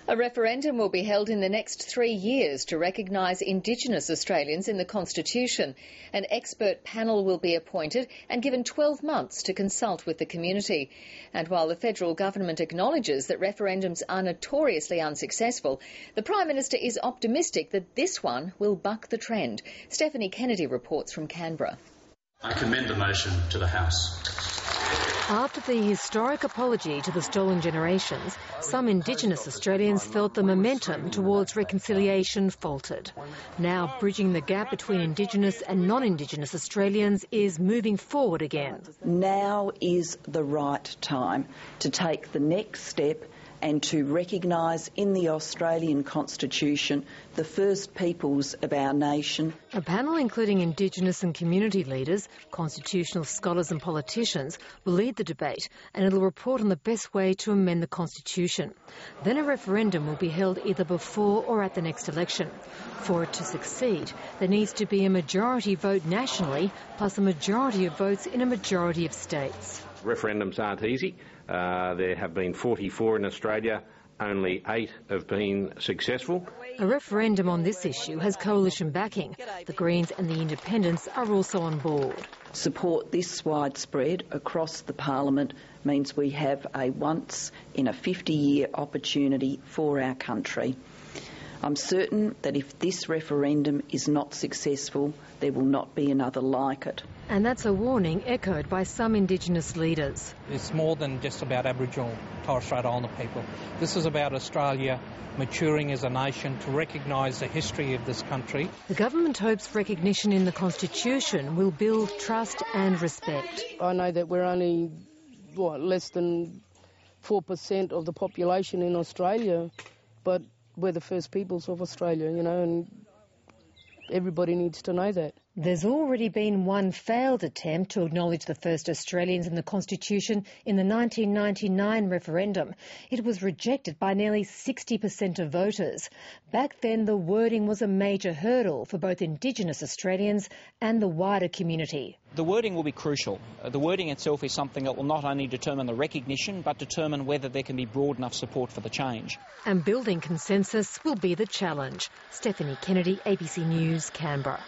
A referendum will be held in the next 3 years to recognise Indigenous Australians in the Constitution. An expert panel will be appointed and given 12 months to consult with the community. And while the federal government acknowledges that referendums are notoriously unsuccessful, the Prime Minister is optimistic that this one will buck the trend. Stephanie Kennedy reports from Canberra. I commend the motion to the House. After the historic apology to the stolen generations, some Indigenous Australians felt the momentum towards reconciliation faltered. Now, bridging the gap between Indigenous and non-Indigenous Australians is moving forward again. Now is the right time to take the next step and to recognise in the Australian Constitution the first peoples of our nation. A panel including Indigenous and community leaders, constitutional scholars and politicians will lead the debate, and it'll report on the best way to amend the Constitution. Then a referendum will be held either before or at the next election. For it to succeed, there needs to be a majority vote nationally, plus a majority of votes in a majority of states. Referendums aren't easy. There have been 44 in Australia, only 8 have been successful. A referendum on this issue has coalition backing. The Greens and the Independents are also on board. Support this widespread across the Parliament means we have a once-in-a-50-year opportunity for our country. I'm certain that if this referendum is not successful, there will not be another like it. And that's a warning echoed by some Indigenous leaders. It's more than just about Aboriginal Torres Strait Islander people. This is about Australia maturing as a nation to recognise the history of this country. The government hopes recognition in the Constitution will build trust and respect. I know that we're only, less than 4% of the population in Australia, but we're the first peoples of Australia, and everybody needs to know that. There's already been one failed attempt to acknowledge the first Australians in the Constitution in the 1999 referendum. It was rejected by nearly 60% of voters. Back then, the wording was a major hurdle for both Indigenous Australians and the wider community. The wording will be crucial. The wording itself is something that will not only determine the recognition, but determine whether there can be broad enough support for the change. And building consensus will be the challenge. Stephanie Kennedy, ABC News, Canberra.